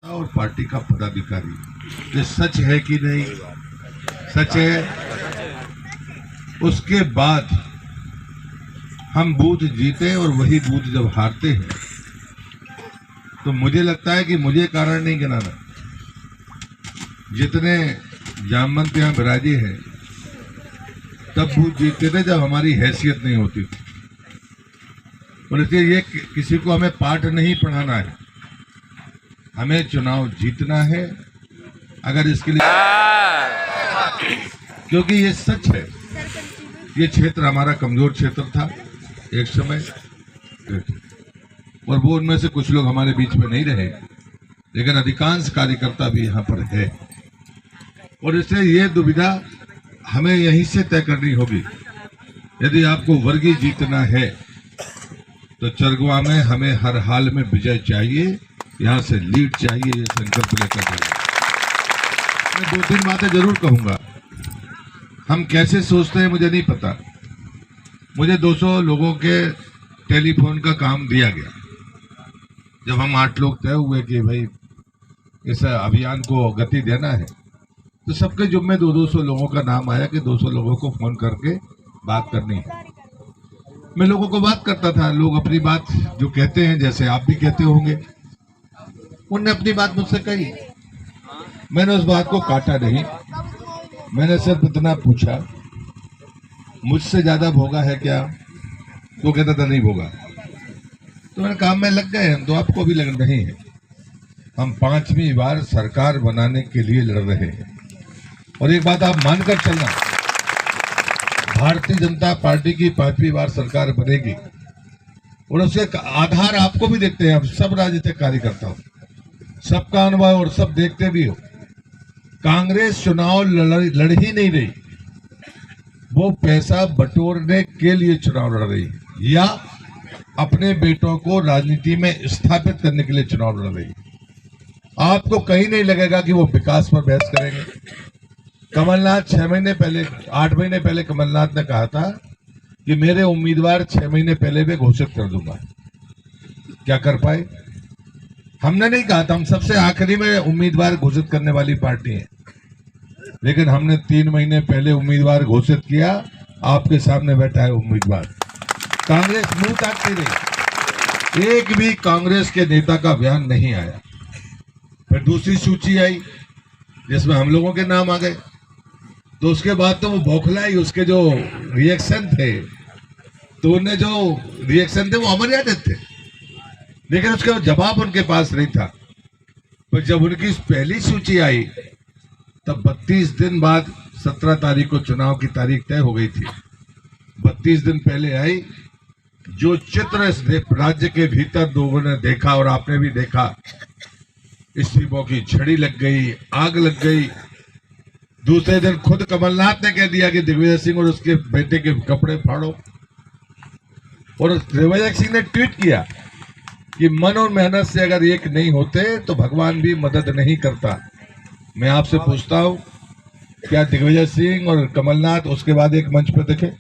और पार्टी का पदाधिकारी, ये सच है कि नहीं? सच है। उसके बाद हम बूथ जीते और वही बूथ जब हारते हैं तो मुझे लगता है कि मुझे कारण नहीं गिनाना, जितने जामवंत यहाँ विराजे हैं तब बूथ जीतते थे जब हमारी हैसियत नहीं होती थी। और इसलिए ये किसी को हमें पाठ नहीं पढ़ाना है, हमें चुनाव जीतना है। अगर इसके लिए, क्योंकि ये सच है, ये क्षेत्र हमारा कमजोर क्षेत्र था एक समय, और वो उनमें से कुछ लोग हमारे बीच में नहीं रहे, लेकिन अधिकांश कार्यकर्ता भी यहाँ पर है। और इसलिए ये दुविधा हमें यहीं से तय करनी होगी। यदि आपको वर्गीय जीतना है तो चरगुआ में हमें हर हाल में विजय चाहिए, यहाँ से लीड चाहिए, ये संकल्प लेकर जाइए। मैं 2-3 बातें जरूर कहूंगा। हम कैसे सोचते हैं मुझे नहीं पता। मुझे 200 लोगों के टेलीफोन का काम दिया गया। जब हम 8 लोग तय हुए कि भाई इस अभियान को गति देना है, तो सबके जुम्मे 200 लोगों का नाम आया कि 200 लोगों को फोन करके बात करनी है। मैं लोगों को बात करता था, लोग अपनी बात जो कहते हैं, जैसे आप भी कहते होंगे, उनने अपनी बात मुझसे कही। मैंने उस बात को काटा नहीं, मैंने सिर्फ इतना पूछा, मुझसे ज्यादा भोगा है क्या? तो कहता था नहीं भोगा। तो मैंने काम में लग गए हम, तो आपको भी लग नहीं है। हम 5वीं बार सरकार बनाने के लिए लड़ रहे हैं। और एक बात आप मानकर चलना, भारतीय जनता पार्टी की 5वीं बार सरकार बनेगी, और उसके आधार आपको भी देखते हैं। आप सब राजनीतिक कार्यकर्ता हो, सबका अनुभव और सब देखते भी हो। कांग्रेस चुनाव लड़ ही नहीं रही, वो पैसा बटोरने के लिए चुनाव लड़ रही है, या अपने बेटों को राजनीति में स्थापित करने के लिए चुनाव लड़ रही है। आपको कहीं नहीं लगेगा कि वो विकास पर बहस करेंगे। कमलनाथ 6 महीने पहले, 8 महीने पहले कमलनाथ ने कहा था कि मेरे उम्मीदवार 6 महीने पहले भी घोषित कर दूंगा। क्या कर पाए? हमने नहीं कहा था, हम सबसे आखिरी में उम्मीदवार घोषित करने वाली पार्टी है, लेकिन हमने 3 महीने पहले उम्मीदवार घोषित किया। आपके सामने बैठा है उम्मीदवार। कांग्रेस मुंह ताकती रही, एक भी कांग्रेस के नेता का बयान नहीं आया। फिर दूसरी सूची आई जिसमें हम लोगों के नाम आ गए, तो उसके बाद तो वो बौखलाई, उसके जो रिएक्शन थे, तो उन्हें जो रिएक्शन थे वो अमर्यादित थे, लेकिन उसका जवाब उनके पास नहीं था। पर जब उनकी पहली सूची आई तब 32 दिन बाद 17 तारीख को चुनाव की तारीख तय हो गई थी। 32 दिन पहले आई, जो चित्र इस राज्य के भीतर लोगों ने देखा और आपने भी देखा, स्टीमों की छड़ी लग गई, आग लग गई। दूसरे दिन खुद कमलनाथ ने कह दिया कि दिग्विजय सिंह और उसके बेटे के कपड़े फाड़ो, और दिग्विजय सिंह ने ट्वीट किया कि मन और मेहनत से अगर एक नहीं होते तो भगवान भी मदद नहीं करता। मैं आपसे पूछता हूं, क्या दिग्विजय सिंह और कमलनाथ उसके बाद एक मंच पर दिखे?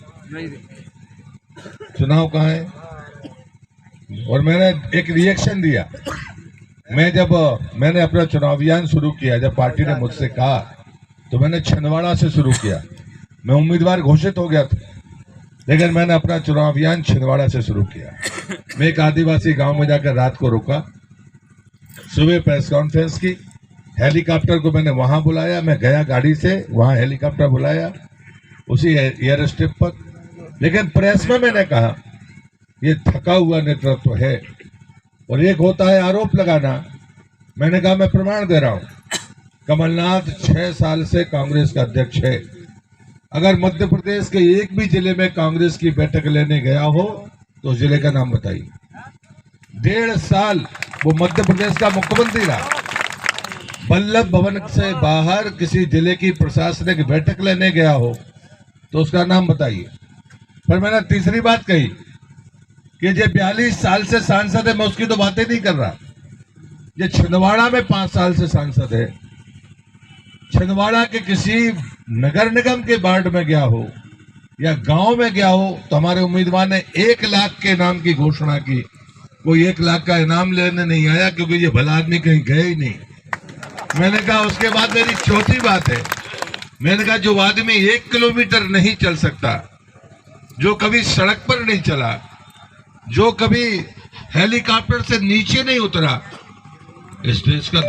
चुनाव कहाँ है? और मैंने एक रिएक्शन दिया। मैंने अपना चुनाव अभियान शुरू किया, जब पार्टी ने मुझसे कहा, तो मैंने छिंदवाड़ा से शुरू किया। मैं उम्मीदवार घोषित हो गया था, लेकिन मैंने अपना चुनाव अभियान छिंदवाड़ा से शुरू किया। मैं एक आदिवासी गांव में जाकर रात को रुका, सुबह प्रेस कॉन्फ्रेंस की, हेलीकॉप्टर को मैंने वहां बुलाया, मैं गया गाड़ी से, वहां हेलीकॉप्टर बुलाया उसी एयर स्ट्रिप पर। लेकिन प्रेस में मैंने कहा ये थका हुआ नेतृत्व है, और एक होता है आरोप लगाना। मैंने कहा मैं प्रमाण दे रहा हूं, कमलनाथ 6 साल से कांग्रेस का अध्यक्ष है। अगर मध्य प्रदेश के एक भी जिले में कांग्रेस की बैठक लेने गया हो तो जिले का नाम बताइए। 1.5 साल वो मध्य प्रदेश का मुख्यमंत्री रहा। वल्लभ भवन से बाहर किसी जिले की प्रशासनिक बैठक लेने गया हो तो उसका नाम बताइए। फिर मैंने तीसरी बात कही कि जो 42 साल से सांसद है, मैं उसकी तो बातें नहीं कर रहा। ये छिंदवाड़ा में 5 साल से सांसद है, छिंदवाड़ा के किसी नगर निगम के वार्ड में गया हो या गांव में गया हो तो हमारे उम्मीदवार ने 1 लाख के इनाम की घोषणा की। कोई 1 लाख का इनाम लेने नहीं आया, क्योंकि ये भला आदमी कहीं गए ही नहीं। मैंने कहा उसके बाद मेरी चौथी बात है, मैंने कहा जो आदमी 1 किलोमीटर नहीं चल सकता, जो कभी सड़क पर नहीं चला, जो कभी हेलीकॉप्टर से नीचे नहीं उतरा, इस देश का